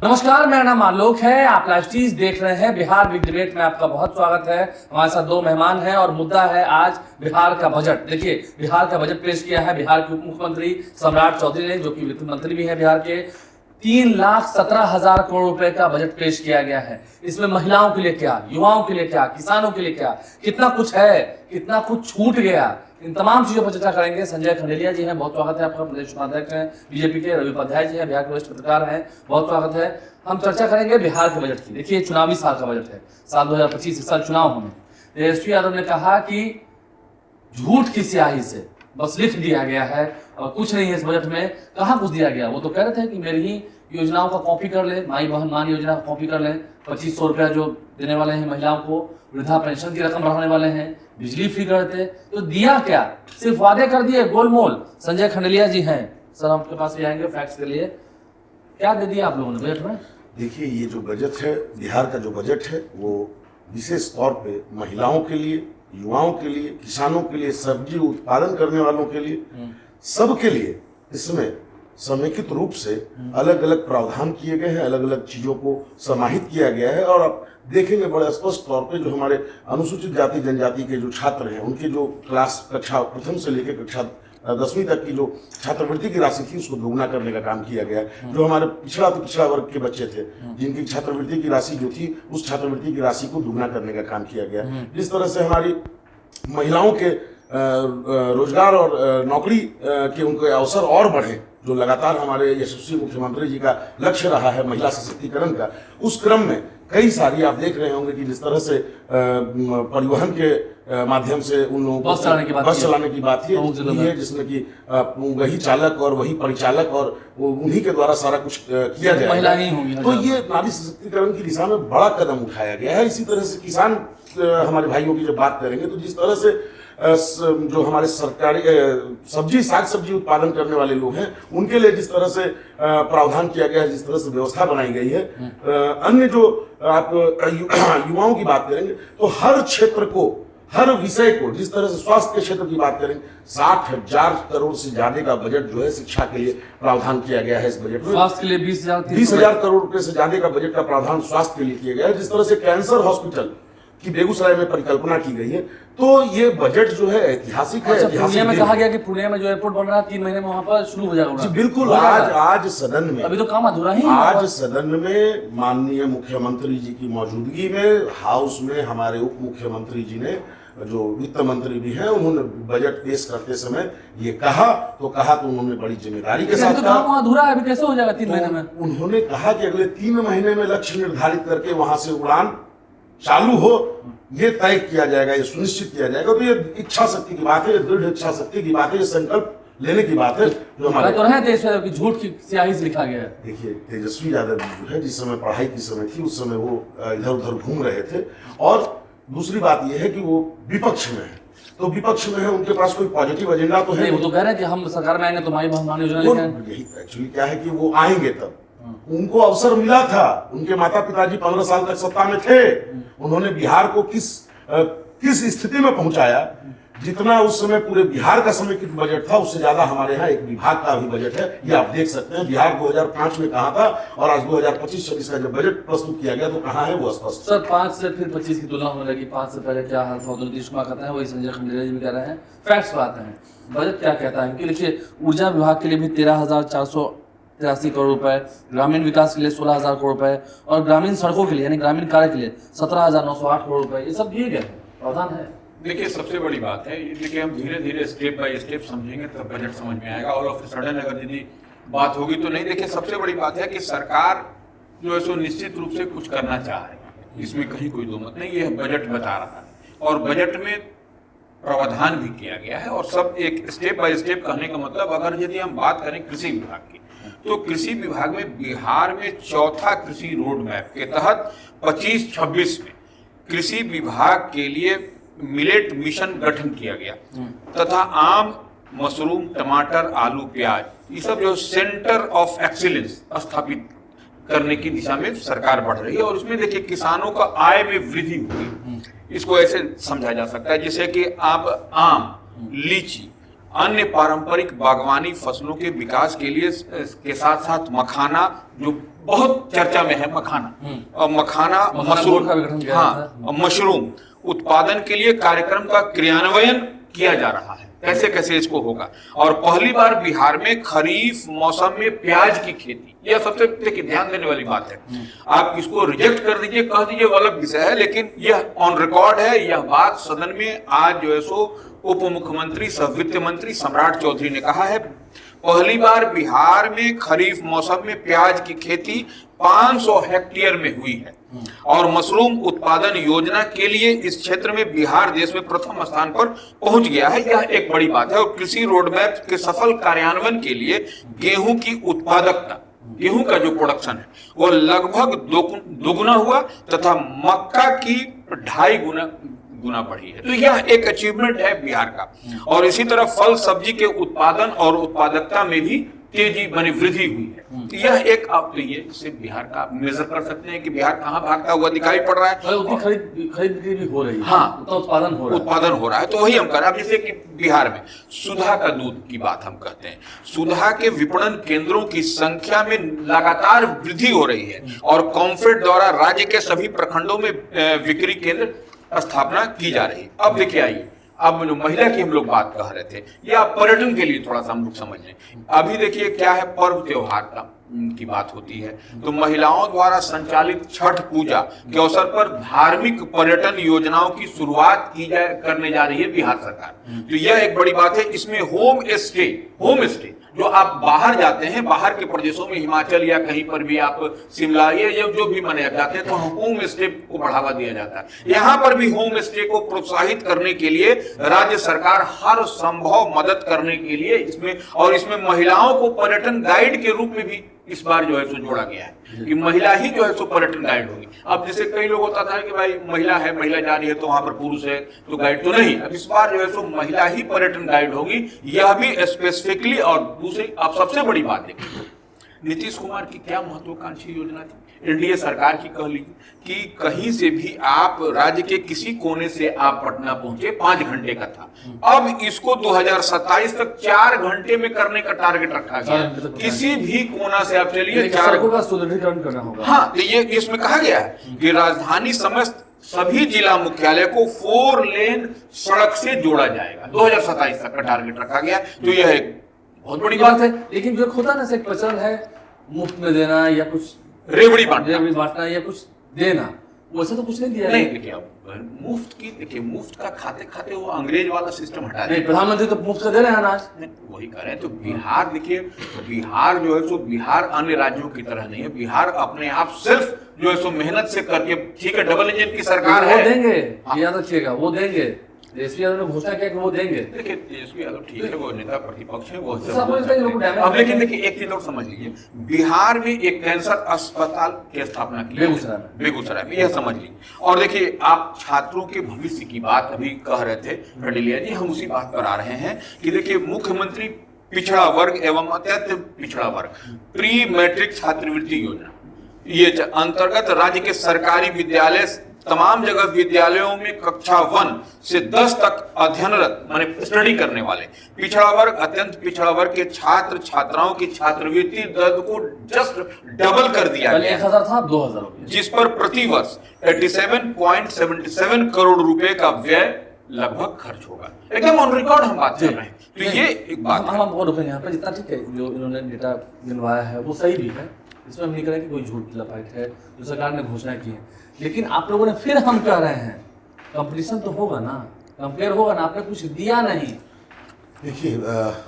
नमस्कार, मेरा नाम आलोक है। आप लाइव टीज देख रहे हैं। बिहार बिग डिबेट में आपका बहुत स्वागत है। हमारे साथ दो मेहमान हैं और मुद्दा है आज बिहार का बजट। देखिए, बिहार का बजट पेश किया है बिहार के उप मुख्यमंत्री सम्राट चौधरी ने, जो कि वित्त मंत्री भी है बिहार के। 3,17,000 करोड़ रुपए का बजट पेश किया गया है। इसमें महिलाओं के लिए क्या, युवाओं के लिए क्या, किसानों के लिए क्या, कितना कुछ है, कितना कुछ छूट गया, इन तमाम चीजों पर चर्चा करेंगे। संजय खंडेलिया जी हैं, बहुत स्वागत है आपका। प्रदेश उपाध्यक्ष हैं बीजेपी के। रवि उपाध्याय जी हैं, बिहार के वरिष्ठ पत्रकार हैं, बहुत स्वागत है। हम चर्चा करेंगे बिहार के बजट की। देखिए, चुनावी साल का बजट है, साल 2025, इस साल चुनाव होने। तेजस्वी यादव ने कहा कि झूठ की स्याही से बस लिख दिया गया है और कुछ नहीं है इस बजट में। कहाँ कुछ दिया गया? वो तो कह रहे थे कि मेरी ही योजनाओं का कॉपी कर ले, माई बहन मान योजना का कॉपी कर ले, 2500 रुपया जो देने वाले हैं महिलाओं को, वृद्धा पेंशन की रकम बढ़ाने वाले हैं, बिजली फ्री कर देते। तो दिया क्या? सिर्फ वादे कर दिए गोलमोल। संजय खंडेलिया जी हैं, सर आपके पास भी आएंगे फैक्ट्स के लिए। क्या दे दिया आप लोगों ने बजट में? देखिए, ये जो बजट है, बिहार का जो बजट है, वो विशेष तौर पे महिलाओं के लिए, युवाओं के लिए, किसानों के लिए, सब्जी उत्पादन करने वालों के लिए, सबके लिए इसमें समेकित रूप से अलग अलग प्रावधान किए गए हैं, अलग अलग चीजों को समाहित किया गया है। और आप देखेंगे बड़े स्पष्ट तौर पे जो हमारे अनुसूचित जाति जनजाति के जो छात्र हैं, उनके जो क्लास कक्षा प्रथम से लेकर कक्षा 10वीं तक की जो छात्रवृत्ति की राशि थी, उसको दोगुना करने का काम किया गया है। जो हमारे पिछड़ा वर्ग के बच्चे थे, जिनकी छात्रवृत्ति की राशि जो थी, उस छात्रवृत्ति की राशि को दोगुना करने का काम किया गया। जिस तरह से हमारी महिलाओं के रोजगार और नौकरी के उनके अवसर और बढ़े, जो लगातार हमारे यशस्वी मुख्यमंत्री जी का लक्ष्य रहा है महिला सशक्तिकरण का, उस क्रम में कई सारी आप देख रहे होंगे कि जिस तरह से परिवहन के माध्यम से उन लोगों को बस चलाने की बात है, जिसमें कि वही चालक और वही परिचालक और उन्हीं के द्वारा सारा कुछ किया जाए। तो ये नारी सशक्तिकरण की दिशा में बड़ा कदम उठाया गया है। इसी तरह से किसान हमारे भाइयों की जब बात करेंगे, तो जिस तरह से जो हमारे सरकारी साग सब्जी उत्पादन करने वाले लोग हैं, उनके लिए जिस तरह से प्रावधान किया गया है, जिस तरह से व्यवस्था बनाई गई है, अन्य जो आप युवाओं की बात करेंगे तो हर क्षेत्र को, हर विषय को, जिस तरह से स्वास्थ्य के क्षेत्र की बात करेंगे, 60,000 करोड़ से ज्यादा का बजट जो है शिक्षा के लिए प्रावधान किया गया है। इस बजट में स्वास्थ्य के लिए 20,000 करोड़ रुपए से ज्यादा का बजट का प्रावधान स्वास्थ्य के लिए किया गया है। जिस तरह से कैंसर हॉस्पिटल की बेगूसराय में परिकल्पना की गई है, तो ये बजट जो है ऐतिहासिक है। पुणे में कहा गया कि पुणे में जो एयरपोर्ट बन रहा है 3 महीने में वहां पर शुरू हो जाएगा। जी बिल्कुल। आज सदन में, अभी तो काम अधूरा ही है। आज सदन में माननीय मुख्यमंत्री जी की मौजूदगी में हाउस में हमारे उप मुख्यमंत्री जी ने, जो वित्त मंत्री भी हैं, उन्होंने बजट पेश करते समय ये कहा तो उन्होंने बड़ी जिम्मेदारी के साथ कहा। काम अधूरा है, अभी कैसे हो जाएगा 3 महीने में? उन्होंने कहा कि अगले 3 महीने में लक्ष्य निर्धारित करके वहां से उड़ान चालू हो, ये तय किया जाएगा, ये सुनिश्चित किया जाएगा। तो ये इच्छा शक्ति की बात है, ये दृढ़ इच्छा शक्ति की बात है, ये संकल्प लेने की बात है जो हमारे तो है। तेजस्वी यादव की झूठ की स्याही से लिखा गया है। देखिए, तेजस्वी यादव जो है, जिस समय पढ़ाई की समय थी, उस समय वो इधर उधर घूम रहे थे। और दूसरी बात यह है कि वो विपक्ष में है, तो विपक्ष में है, उनके पास कोई पॉजिटिव एजेंडा तो है। वो तो कह रहे हैं कि हम सरकार में आएंगे तो माई बहन योजना लेके आएंगे। यही एक्चुअली क्या है कि वो आएंगे तब, उनको अवसर मिला था, उनके माता पिताजी 15 साल तक सत्ता में थे, उन्होंने बिहार को किस स्थिति में पहुंचाया, जितना उस समय पूरे बिहार का समेकित बजट था, उससे ज्यादा हमारे यहाँ एक विभाग का भी बजट है। ये आप देख सकते हैं, बिहार 2005 में कहाँ था और आज 2025-26 का जब बजट प्रस्तुत किया गया तो कहाँ है, वो स्पष्ट। सर, 5 से फिर 25 की तुलना होने लगी। 5 से पहले क्या हाल था, नीतीश कुमार कहते हैं, वही संजय खंडेलिया जी भी कह रहे हैं। फैक्ट्स पर आते हैं, बजट क्या कहता है? क्योंकि देखिए, ऊर्जा विभाग के लिए भी 13,483 करोड़ रुपए, ग्रामीण विकास के लिए 16,000 करोड़ रुपए और ग्रामीण सड़कों के लिए यानी ग्रामीण कार्य के लिए 17,908 करोड़ रुपए, ये सब दिए गए प्रावधान है। देखिए, सबसे बड़ी बात है, देखिए हम धीरे धीरे स्टेप बाय स्टेप समझेंगे तब बजट समझ में आएगा। ऑल ऑफ सडन अगर यदि बात होगी तो नहीं। देखिए, सबसे बड़ी बात है कि सरकार जो है सो निश्चित रूप से कुछ करना चाह रही है, इसमें कहीं कोई दो मत नहीं। ये बजट बता रहा है और बजट में प्रावधान भी किया गया है और सब एक स्टेप बाय स्टेप कहने का मतलब, अगर यदि हम बात करें कृषि विभाग की, तो कृषि विभाग में बिहार में चौथा कृषि रोड मैप के तहत 25-26 में कृषि विभाग के लिए मिलेट मिशन गठन किया गया तथा आम, मशरूम, टमाटर, आलू, प्याज, ये सब जो सेंटर ऑफ एक्सीलेंस स्थापित करने की दिशा में सरकार बढ़ रही है। और इसमें देखिए, किसानों का आय में वृद्धि होगी। इसको ऐसे समझा जा सकता है जैसे कि आप आम, लीची, अन्य पारंपरिक बागवानी फसलों के विकास के लिए के साथ साथ मखाना, जो बहुत चर्चा में है, मखाना और मखाना बोर्ड का भी गठन किया हाँ, मशरूम उत्पादन के लिए कार्यक्रम का क्रियान्वयन किया जा रहा है। कैसे कैसे इसको होगा। और पहली बार बिहार में खरीफ मौसम में प्याज की खेती, यह सबसे देखिए ध्यान देने वाली बात है। आप इसको रिजेक्ट कर दीजिए, कह दीजिए वो अलग विषय है, लेकिन यह ऑन रिकॉर्ड है। यह बात सदन में आज जो है सो उप मुख्यमंत्री सह वित्त मंत्री सम्राट चौधरी ने कहा है। पहली बार बिहार में खरीफ मौसम में प्याज की खेती 500 हेक्टेयर में हुई है और मशरूम उत्पादन योजना के लिए इस क्षेत्र में बिहार देश में प्रथम स्थान पर पहुंच गया है। यह एक बड़ी बात है। और कृषि रोडमैप के सफल कार्यान्वयन के लिए गेहूं की उत्पादकता, गेहूं का जो प्रोडक्शन है वो लगभग दोगुना हुआ तथा मक्का की 2.5 गुना बढ़ी है। तो यह एक अचीवमेंट है बिहार का। और इसी तरह फल सब्जी के उत्पादन और उत्पादकता में भी तेजी बनी वृद्धि हुई है। तो यह एक आप तो ये इससे बिहार का आप मेजर कर सकते हैं कि बिहार कहाँ भागता हुआ दिखाई पड़ रहा है। उतनी खरीद बिक्री भी हो रही है, हाँ, उतना उत्पादन हो रहा है। तो वही हम कर रहे हैं। जैसे कि बिहार में सुधा का दूध की बात हम कहते हैं, सुधा के विपणन केंद्रों की संख्या में लगातार वृद्धि हो रही है और कॉम्फेड द्वारा राज्य के सभी प्रखंडों में बिक्री केंद्र स्थापना की जा रही है। अब देखिए आइए, अब महिला की हम लोग बात कह रहे थे, या पर्यटन के लिए थोड़ा सा हम लोग समझ लें। अभी देखिए क्या है, पर्व त्योहार का की बात होती है तो महिलाओं द्वारा संचालित छठ पूजा के अवसर पर धार्मिक पर्यटन योजनाओं की शुरुआत करने जा रही है बिहार सरकार। तो यह एक बड़ी बात है। इसमें होम स्टे जो आप बाहर जाते हैं, बाहर के प्रदेशों में हिमाचल या कहीं पर भी आप शिमला या जो भी माने आप जाते हैं, तो होम स्टे को बढ़ावा दिया जाता है। यहाँ पर भी होम स्टे को प्रोत्साहित करने के लिए राज्य सरकार हर संभव मदद करने के लिए इसमें महिलाओं को पर्यटन गाइड के रूप में भी इस बार जो है सो जोड़ा गया है कि महिला ही जो है सो पर्यटन गाइड होगी। अब जैसे कई लोग होता था कि भाई महिला है, महिला जा रही है तो वहां पर पुरुष है तो गाइड तो नहीं। अब इस बार जो है सो महिला ही पर्यटन गाइड होगी, यह भी स्पेसिफिकली। और दूसरी आप सबसे बड़ी बात देखिए, नीतीश कुमार की क्या महत्वाकांक्षी योजना थी, एनडीए सरकार की, कह लीजिए कि कहीं से भी आप राज्य के किसी कोने से आप पटना पहुंचे 5 घंटे का था। अब इसको 2027 तक 4 घंटे में करने का टारगेट रखा गया। किसी भी कोना से आप चलिए, 4 सड़कों का सुदृढ़ीकरण करना होगा। हाँ, तो ये इसमें कहा गया है कि राजधानी समस्त सभी जिला मुख्यालय को 4 लेन सड़क से जोड़ा जाएगा। 2027 तक का टारगेट रखा गया। तो यह एक बहुत बड़ी बात है। लेकिन जो होता ना, एक प्रचलन है मुफ्त में देना या कुछ रेवड़ी बांटना या कुछ देना, वैसे तो कुछ नहीं दिया। नहीं, देखिए मुफ्त का खाते खाते वो अंग्रेज वाला सिस्टम हटा नहीं, प्रधानमंत्री तो मुफ्त से दे रहे हैं अनाज। वही कर रहे हैं। तो बिहार देखिए, बिहार जो है सो बिहार अन्य राज्यों की तरह नहीं है। बिहार अपने आप सिर्फ जो है सो मेहनत से करके, ठीक है डबल इंजन की सरकार है, वो देंगे, याद रखिएगा, वो देंगे। तेजस्वी यादव ने घोषणा किया कि वो देंगे। देखिए तेजस्वी यादव ठीक है, वो नेता प्रतिपक्ष है, वो अब लेकिन देखिए एक चीज और समझ लीजिए, बिहार में एक कैंसर अस्पताल की स्थापना की बेगूसराय में, यह समझ लीजिए। और देखिए आप छात्रों के भविष्य की बात अभी कह रहे थे रडिलिया जी, हम उसी बात पर आ रहे हैं कि देखिए मुख्यमंत्री पिछड़ा वर्ग एवं अत्यंत पिछड़ा वर्ग प्री मैट्रिक छात्रवृत्ति योजना, ये अंतर्गत राज्य के सरकारी विद्यालय तमाम जगह विद्यालयों में कक्षा 1 से 10 तक अध्ययनरत माने स्टडी करने वाले पिछड़ा वर्ग, अत्यंत पिछड़ा वर्ग के छात्र छात्राओं की छात्रवृत्ति दर को जस्ट डबल कर दिया गया। 1000 था, 2000 हो गया, जिस पर प्रति वर्ष 87.77 करोड़ रुपए का व्यय लगभग खर्च होगा। एकदम ऑन रिकॉर्ड हम बात कर रहे हैं। तो ये एक बात हम आपको रुकेंगे यहाँ पर। जितना ठीक है जो इन्होंने डेटा गिनवाया है वो सही भी है, इसमें हम नहीं करें कि कोई झूठ लपाट है, जो सरकार ने घोषणा की है। लेकिन आप लोगों ने फिर हम कह रहे हैं कंपटीशन तो होगा ना, कंपेयर होगा ना, आपने कुछ दिया नहीं। देखिए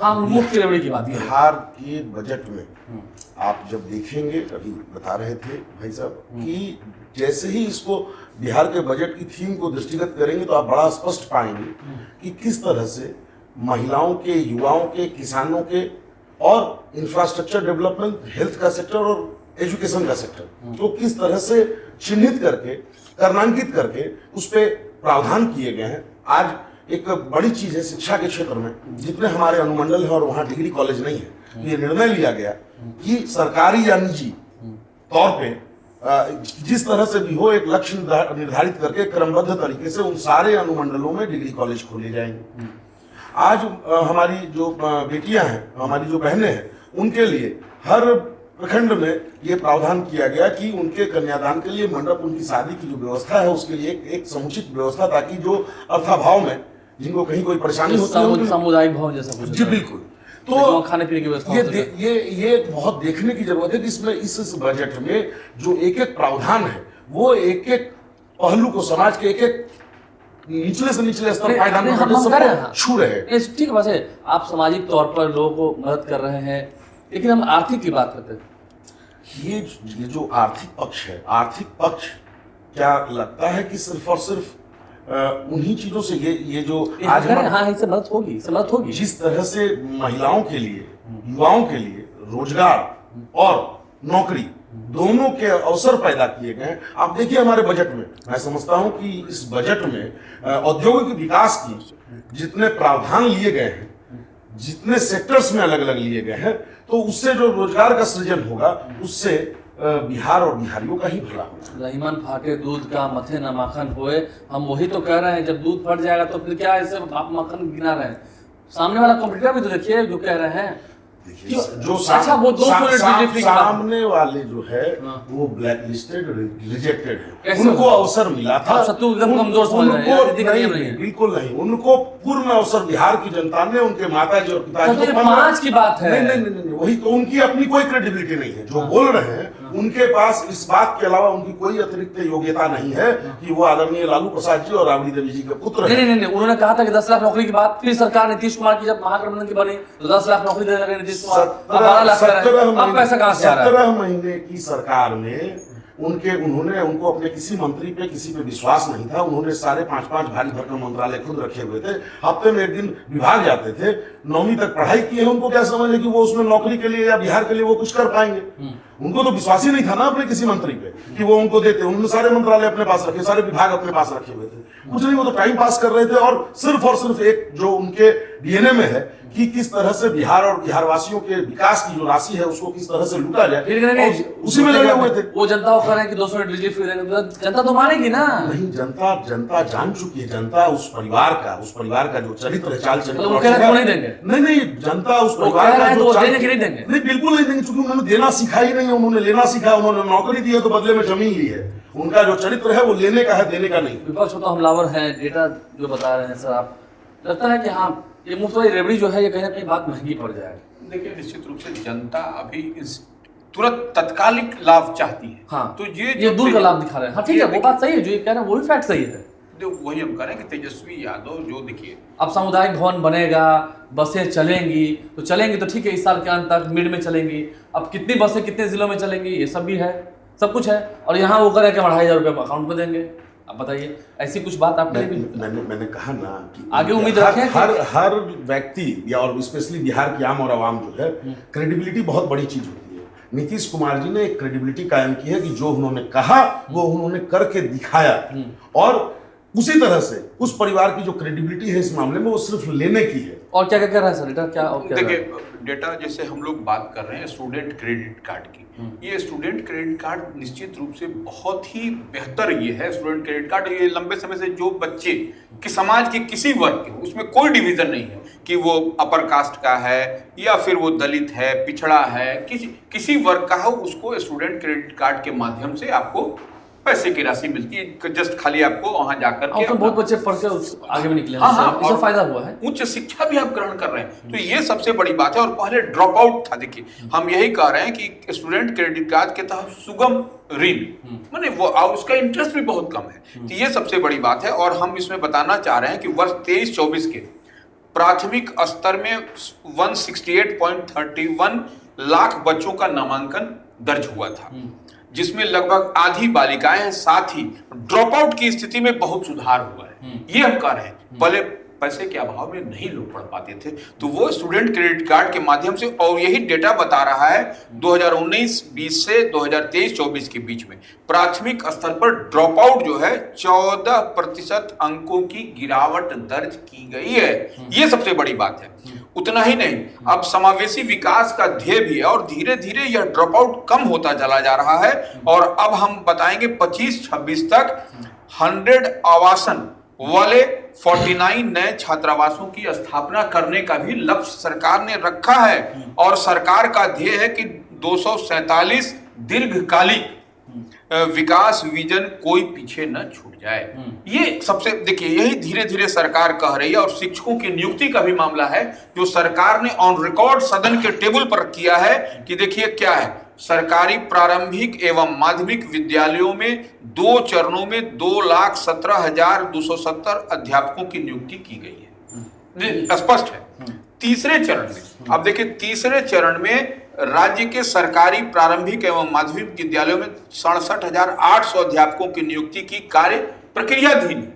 हम मुफ्त रेवड़ी की बात कर रहे हैं। बिहार के बजट में आप जब देखेंगे, अभी बता रहे थे भाई साहब कि जैसे ही इसको बिहार के बजट की थीम को दृष्टिगत करेंगे तो आप बड़ा स्पष्ट पाएंगे कि किस तरह से महिलाओं के, युवाओं के, किसानों के और इंफ्रास्ट्रक्चर डेवलपमेंट, हेल्थ का सेक्टर और एजुकेशन का सेक्टर तो किस तरह से चिन्हित करके, कर्णांकित करके उस पर प्रावधान किए गए हैं। आज एक बड़ी चीज है शिक्षा के क्षेत्र में, जितने हमारे अनुमंडल है और वहाँ डिग्री कॉलेज नहीं है, तो ये निर्णय लिया गया कि सरकारी या निजी तौर पे जिस तरह से भी हो एक लक्ष्य निर्धारित करके क्रमबद्ध तरीके से उन सारे अनुमंडलों में डिग्री कॉलेज खोले जाएंगे। आज हमारी जो बेटियां हैं, हमारी जो बहनें हैं, उनके लिए हर प्रखंड में ये प्रावधान किया गया कि उनके कन्यादान के लिए मंडप, उनकी शादी की जो व्यवस्था है उसके लिए एक समुचित व्यवस्था, ताकि जो अर्थाभाव में जिनको कहीं कोई परेशानी होती है, सामुदायिक भवन जैसा कुछ। जी बिल्कुल। तो खाने पीने की व्यवस्था ये बहुत देखने की जरूरत है कि इसमें इस बजट में जो एक एक प्रावधान है वो एक एक पहलू को, समाज के एक एक निचले से निचले स्तर पर छू रहे हैं। ठीक है, आप सामाजिक तौर पर लोगों को मदद कर रहे हैं, लेकिन हम आर्थिक की बात करते हैं। ये जो आर्थिक पक्ष है, आर्थिक पक्ष क्या लगता है कि सिर्फ और सिर्फ उन्हीं चीजों से ये जो आज इससे मदद होगी। जिस तरह से महिलाओं के लिए, युवाओं के लिए रोजगार और नौकरी दोनों के अवसर पैदा किए गए हैं। आप देखिए हमारे बजट में, मैं समझता हूं कि इस बजट में औद्योगिक विकास की जितने प्रावधान लिए गए हैं, जितने सेक्टर्स में अलग अलग लिए गए हैं, तो उससे जो रोजगार का सृजन होगा उससे बिहार और बिहारियों का ही भला होगा। रहीमन फाटे दूध का मथे न माखन होए, हम वही तो कह रहे हैं। जब दूध फट जाएगा तो फिर क्या ऐसे आप मक्खन गिना रहे हैं? सामने वाला कॉम्पिटिटर भी तो देखिए जो कह रहे हैं। जो सामने वाले जो है वो ब्लैक लिस्टेड, रिजेक्टेड है, उनको अवसर मिला था। एकदम कमजोर समझ रहे हैं? बिल्कुल नहीं, उनको पूर्ण अवसर बिहार की जनता ने, उनके माताजी और पिताजी को। 5 की बात है। नहीं, वही तो, उनकी अपनी कोई क्रेडिबिलिटी नहीं है। जो बोल रहे हैं उनके पास इस बात के अलावा उनकी कोई अतिरिक्त योग्यता नहीं है कि वो आदरणीय लालू प्रसाद जी और राबड़ी देवी जी के पुत्र हैं। नहीं, उन्होंने कहा था कि 10 लाख नौकरी की बात, फिर सरकार नीतीश कुमार की जब महागठबंधन की बनी तो 10 लाख नौकरी देने लगे नीतीश कुमार। 17 महीने की सरकार में उनको अपने किसी मंत्री पे, किसी पे विश्वास नहीं था। उन्होंने सारे 5-5 भारी भरकम मंत्रालय खुद रखे हुए थे। हफ्ते में एक दिन विभाग जाते थे। 9वीं तक पढ़ाई की है, उनको क्या समझ है कि वो उसमें नौकरी के लिए या बिहार के लिए वो कुछ कर पाएंगे? उनको तो विश्वास ही नहीं था ना अपने किसी मंत्री पे कि वो उनको देते। उन्होंने सारे मंत्रालय अपने पास रखे, सारे विभाग अपने पास रखे हुए थे। कुछ नहीं, वो तो टाइम पास कर रहे थे और सिर्फ एक जो उनके डीएनए में है कि किस तरह से बिहार और बिहारवासियों के विकास की जो राशि है उसको किस तरह से लूटा जाए, उसी में लगे हुए थे। वो जनता को कह रहे हैं कि 200 यूनिट बिजली फ्री देंगे, जनता तो मानेगी ना? नहीं, जनता जान चुकी है। जनता उस परिवार का जो चरित्र है, चाल चरित्र, वो कह रहे हैं नहीं देंगे। नहीं, जनता उस परिवार का जो नहीं देंगे। नहीं, बिल्कुल नहीं देंगे, क्योंकि उन्होंने देना सीखा ही नहीं है। उन्होंने लेना सीखा, उन्होंने नौकरी दी है तो बदले में जमीन ली है। उनका जो चरित्र है वो लेने का है, देने का नहीं। विपक्ष तो हमलावर है, डेटा जो बता रहे हैं सर, आप लगता है कि हाँ ये मुफ्त वाली रेवड़ी जो है ये कहीं ना कहीं बात महंगी पड़ जाएगी? देखिए, निश्चित रूप से जनता अभी इस तुरंत तत्कालिक लाभ चाहती है। हाँ, तो ये दूर का लाभ दिखा रहे हैं। हाँ ठीक है, वो बात सही है, जो ये कह रहे हैं वो भी फैक्ट सही है। वही हम कह रहे हैं कि तेजस्वी यादव जो, देखिए अब सामुदायिक भवन बनेगा, बसें चलेंगी तो ठीक है, इस साल के अंत तक मिड में चलेंगी। अब कितनी बसें कितने जिलों में चलेंगी ये सब भी है, सब कुछ है। और यहाँ वो करें कि 2,500 रुपये अकाउंट में देंगे। अब बताइए, ऐसी कुछ बात आपने भी मैंने कहा ना कि आगे उम्मीद रखें। हर व्यक्ति या और स्पेशली बिहार की आम और आवाम जो है, क्रेडिबिलिटी बहुत बड़ी चीज होती है। नीतीश कुमार जी ने एक क्रेडिबिलिटी कायम की है कि जो उन्होंने कहा वो उन्होंने करके दिखाया। और उसी तरह से उस परिवार की जो क्रेडिबिलिटी है इस मामले में वो सिर्फ लेने की है। और क्या कर रहा है सर डेटा? क्या देखिए, डेटा जैसे हम लोग बात कर रहे हैं स्टूडेंट क्रेडिट कार्ड की, ये स्टूडेंट क्रेडिट कार्ड निश्चित रूप से बहुत ही बेहतर ये है। स्टूडेंट क्रेडिट कार्ड ये लंबे समय से जो बच्चे कि समाज के किसी वर्ग के, उसमें कोई डिवीजन नहीं है कि वो अपर कास्ट का है या फिर वो दलित है, पिछड़ा है, किसी वर्ग का है, उसको स्टूडेंट क्रेडिट कार्ड के माध्यम से आपको पैसे की राशि मिलती है। जस्ट खाली आपको वहां जाकर के तो बहुत बच्चे पढ़ के आगे भी निकले हैं। हाँ, इससे फायदा हुआ है, उच्च शिक्षा भी आप ग्रहण कर रहे हैं, तो ये सबसे बड़ी बात है। और पहले ड्रॉप आउट था। देखिए, हम यही कह रहे हैं कि स्टूडेंट क्रेडिट कार्ड के तहत सुगम ऋण, माने वो उसका इंटरेस्ट भी बहुत कम है, तो ये सबसे बड़ी बात है। और हम इसमें बताना चाह रहे हैं कि वर्ष 23-24 के प्राथमिक स्तर में 168.31 लाख बच्चों का नामांकन दर्ज हुआ था, जिसमें लगभग आधी बालिकाएं हैं। साथ ही ड्रॉप आउट की स्थिति में बहुत सुधार हुआ है। ये हम कह रहे हैं, पहले पैसे के अभाव में नहीं लोग पढ़ पाते थे, तो वो स्टूडेंट क्रेडिट कार्ड के माध्यम से, और यही डेटा बता रहा है 2019-20 से 2023-24 के बीच में प्राथमिक स्तर पर ड्रॉप आउट जो है 14% अंकों की गिरावट दर्ज की गई है। ये सबसे बड़ी बात है। उतना ही नहीं, अब समावेशी विकास का ध्येय भी है और धीरे धीरे यह ड्रॉप आउट कम होता चला जा रहा है। और अब हम बताएंगे 25-26 तक 100 आवासन वाले 49 नए छात्रावासों की स्थापना करने का भी लक्ष्य सरकार ने रखा है और सरकार का ध्येय है कि 247 दीर्घकालिक विकास विजन कोई पीछे न छूट जाए। ये सबसे देखिए, यही धीरे धीरे सरकार कह रही है। और शिक्षकों की नियुक्ति का भी मामला है जो सरकार ने ऑन रिकॉर्ड सदन के टेबल पर किया है कि देखिए क्या है, सरकारी प्रारंभिक एवं माध्यमिक विद्यालयों में 2 चरणों में 2,17,270 अध्यापकों की नियुक्ति की गई है, स्पष्ट है। तीसरे चरण में अब देखिए, तीसरे चरण में राज्य के सरकारी प्रारंभिक एवं माध्यमिक विद्यालयों में 67,800 अध्यापकों की नियुक्ति की कार्य प्रक्रियाधीन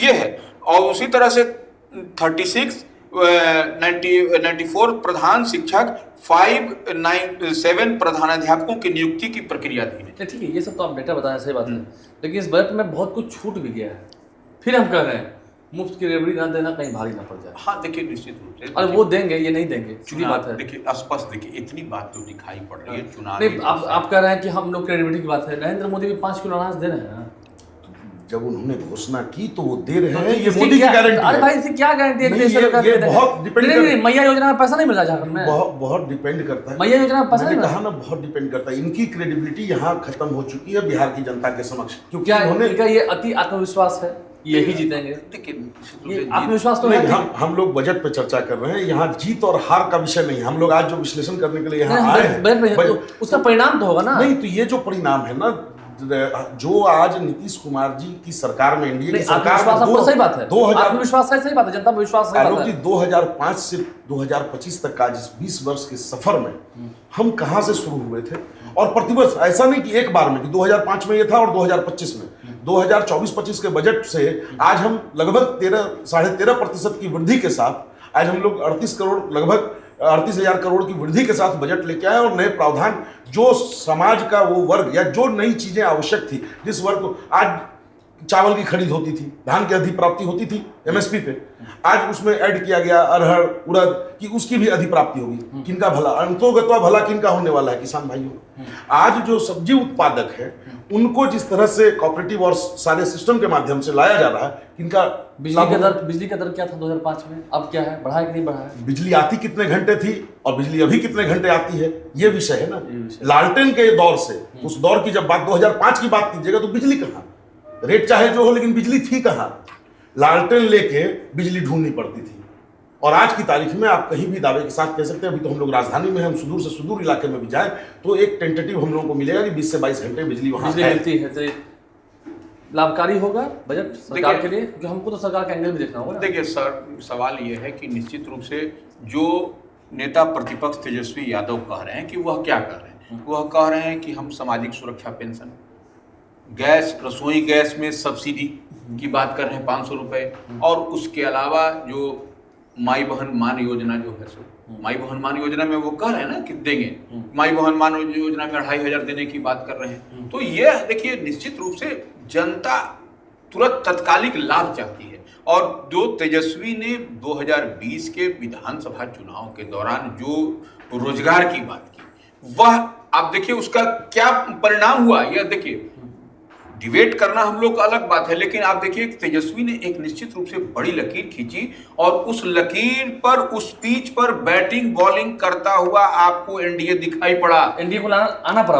ये है। और उसी तरह से 94 प्रधान शिक्षक, 597 प्रधानाध्यापकों की नियुक्ति की प्रक्रियाधीन है। ठीक है, ये सब तो आप डेटा बताया, सही बात है, लेकिन इस बजट में बहुत कुछ छूट भी गया है। फिर हम कह रहे हैं मुफ्त की रेवड़ी ना देना कहीं भारी ना पड़ जाए। हाँ देखिए, निश्चित रूप से और वो देंगे, ये नहीं देंगे, सीधी बात है। देखिए स्पष्ट, देखिए इतनी बात तो दिखाई पड़ रही है चुनाव। आप कह रहे हैं कि हम लोग क्रेडिबिलिटी की बात है, नरेंद्र मोदी भी 5 किलो अनाज दे रहे हैं ना। जब उन्होंने घोषणा की तो वो दे रहे हैं, ये इसकी मोदी की क्या- गारंटी अरे है। भाई इसकी क्या गारंटी है कि नहीं, देश सरकार ये दे देगा? बहुत डिपेंड नहीं, मैया योजना में पैसा नहीं मिला झारखंड में। बहुत डिपेंड करता है। मैया योजना में पैसा नहीं मैंने मिला। कहा ना, बहुत डिपेंड करता है। इनकी क्रेडिबिलिटी यहाँ खत्म हो चुकी है बिहार की जनता के समक्ष, क्योंकि क्या उन्होंने इनका ये अति आत्मविश्वास है, यही जीतेंगे? ये आत्मविश्वास तो है नहीं, कि- हम लोग बजट पे चर्चा कर रहे हैं। यहाँ जीत और हार का विषय नहीं है। हम लोग आज जो विश्लेषण करने के लिए यहाँ नहीं, आए बजट में हैं, तो उसका परिणाम तो होगा ना। नहीं, तो ये जो परिणाम है ना, जो आज नीतीश कुमार जी की सरकार में, एनडीए की सरकार आत्मविश्वास में आपको सही बात है, 2000 आत्मविश्वास है, सही बात है, जनता पर विश्वास सही आलोक बात जी, है। 2005 से 2025 तक का जिस 20 वर्ष के सफर में हम कहां से शुरू हुए थे, और प्रतिवर्ष ऐसा नहीं कि एक बार में कि 2005 में ये था और 2025 में, 2024-25 के बजट से आज हम लगभग 13.5% की वृद्धि के साथ आज हम लोग 38,000 करोड़ की वृद्धि के साथ बजट लेके आए। और नए प्रावधान, जो समाज का वो वर्ग या जो नई चीजें आवश्यक थी, जिस वर्ग को आज चावल की खरीद होती थी, धान की अधिप्राप्ति होती थी एमएसपी पे, आज उसमें ऐड किया गया अरहर उड़द की, उसकी भी अधिप्राप्ति होगी। किनका भला, अंतोगत्वा भला किनका होने वाला है? किसान भाइयों। आज जो सब्जी उत्पादक है उनको जिस तरह से कोऑपरेटिव और सारे सिस्टम के माध्यम से लाया जा रहा है, किनका बिजली का दर क्या था 2005 में, अब क्या है, बढ़ा है कि नहीं बढ़ा है? बिजली आती कितने घंटे थी और बिजली अभी कितने घंटे आती है, ये विषय है ना। लालटेन के दौर से, उस दौर की जब बात 2005 की बात कीजिएगा तो बिजली कहाँ, रेट चाहे जो हो लेकिन बिजली थी कहाँ? लालटेन लेके बिजली ढूंढनी पड़ती थी। और आज की तारीख में आप कहीं भी दावे के साथ कह सकते हैं, अभी तो हम लोग राजधानी में, हम सुदूर से सुदूर इलाके में भी जाए तो एक टेंटेटिव हम लोगों को मिलेगा कि 20 से 22 घंटे बिजली वहां बिजली मिलती है। तो लाभकारी होगा बजट सरकार के लिए, क्योंकि हमको तो सरकार का एंगल भी देखना होगा। देखिए सर, सवाल ये है कि निश्चित रूप से जो नेता प्रतिपक्ष तेजस्वी यादव कह रहे हैं कि वह क्या कर रहे हैं, वह कह रहे हैं कि हम सामाजिक सुरक्षा पेंशन, गैस, रसोई गैस में सब्सिडी की बात कर रहे हैं 500 रुपए, और उसके अलावा जो माई बहन मान योजना जो है, सो माई बहन मान योजना में वो कह रहे हैं ना कि देंगे, माई बहन मान योजना में 2,500 देने की बात कर रहे हैं। तो ये देखिए, निश्चित रूप से जनता तुरंत तत्कालिक लाभ चाहती है। और जो तेजस्वी ने 2020 के विधानसभा चुनाव के दौरान जो रोजगार की बात की, वह आप देखिए उसका क्या परिणाम हुआ। यह देखिए, डिबेट करना हम लोग का अलग बात है, लेकिन आप देखिए तेजस्वी ने एक निश्चित रूप से बड़ी लकीर खींची और उस लकीर पर, उस पिच पर बैटिंग बॉलिंग करता हुआ आपको एनडीए दिखाई पड़ा, एनडीए को आना पड़ा।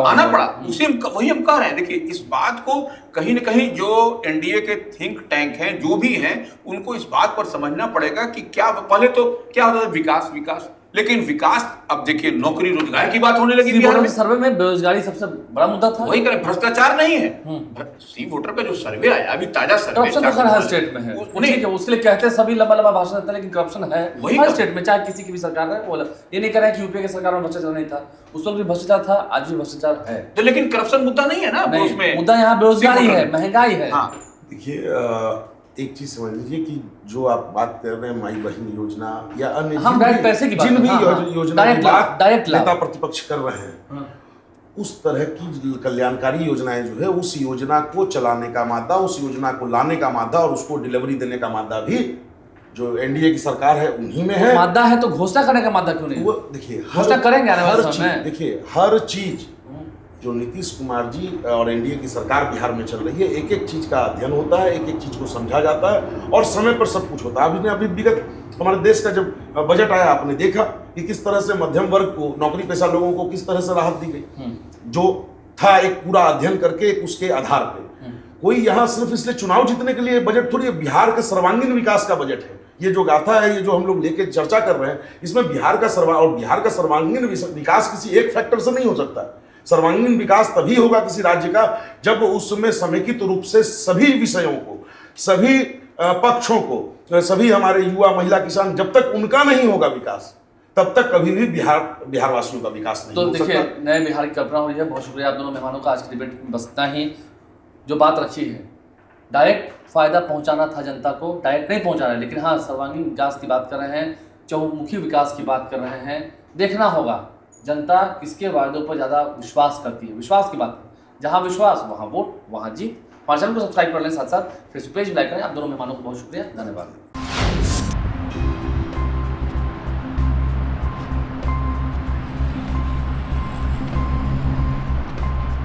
उसी वही हम कह रहे हैं। देखिए, इस बात को कहीं न कहीं जो एनडीए के थिंक टैंक हैं, जो भी हैं, उनको इस बात पर समझना पड़ेगा कि क्या, पहले तो क्या होता था, विकास विकास, लेकिन विकास अब देखिए नौकरी रोजगार की बात होने लगी बिहार में। सर्वे में बेरोजगारी सबसे बड़ा मुद्दा था। वही करें, भ्रष्टाचार नहीं है। सी वोटर का जो सर्वे आया, अभी ताजा सर्वे, करप्शन तो हर स्टेट में है, ठीक है, उसके लिए कहते हैं सभी लंबा लंबा भाषण देते हैं, लेकिन करप्शन है हर स्टेट में, चाहे किसी की भी सरकार है। बोला ये नहीं कह रहे हैं कि यूपीए की सरकार में भ्रष्टाचार नहीं था, उस वक्त भी भ्रष्टाचार था, आज भी भ्रष्टाचार है। तो लेकिन करप्शन मुद्दा नहीं है ना, उसमें मुद्दा यहाँ बेरोजगारी है, महंगाई है। देखिए, एक चीज समझ लीजिए कि जो आप बात कर रहे हैं माई बहन योजना या अन्य हम डायरेक्ट पैसे की बात, जिन भी योजना की बात डायरेक्ट नेता प्रतिपक्ष कर रहे हैं, उस तरह की कल्याणकारी योजनाएं जो है, उस योजना को चलाने का मादा, उस योजना को लाने का मादा और उसको डिलीवरी देने का मादा भी जो एनडीए की सरकार है उन्हीं में है। मादा है तो घोषणा करने का मादा क्यों नहीं? वो देखिए, घोषणा करेंगे आने वाले समय में। देखिए, हर चीज जो नीतीश कुमार जी और एनडीए की सरकार बिहार में चल रही है, एक एक चीज़ का अध्ययन होता है, एक एक चीज़ को समझा जाता है और समय पर सब कुछ होता है। अभी विगत हमारे देश का जब बजट आया, आपने देखा कि किस तरह से मध्यम वर्ग को, नौकरी पेशा लोगों को किस तरह से राहत दी गई, जो था एक पूरा अध्ययन करके उसके आधार पे। कोई यहाँ सिर्फ इसलिए चुनाव जीतने के लिए बजट थोड़ी, बिहार के सर्वांगीण विकास का बजट है। ये जो गाथा है, ये जो हम लोग लेके चर्चा कर रहे हैं, इसमें बिहार का सर्वांगीण विकास किसी एक फैक्टर से नहीं हो सकता। सर्वांगीण विकास तभी होगा किसी राज्य का जब उसमें समेकित रूप से सभी विषयों को, सभी पक्षों को, सभी हमारे युवा, महिला, किसान, जब तक उनका नहीं होगा विकास, तब तक कभी भी बिहार वासियों का विकास नहीं हो सकता। तो देखिए, नए बिहार की कल्पना हो रही है। बहुत शुक्रिया आप दोनों मेहमानों का। आज की डिबेट में बस इतना ही। जो बात रखी है, डायरेक्ट फायदा पहुंचाना था जनता को, डायरेक्ट नहीं पहुंचा रहे, लेकिन हाँ, सर्वांगीण विकास की बात कर रहे हैं, चहुमुखी विकास की बात कर रहे हैं। देखना होगा जनता किसके वायदों पर ज़्यादा विश्वास करती है। विश्वास की बात है, जहाँ विश्वास वहाँ वोट, वहाँ जीत। हमारे चैनल को सब्सक्राइब कर लें, साथ साथ फेसबुक पेज भी लाइक करें। आप दोनों मेहमानों को बहुत शुक्रिया, धन्यवाद।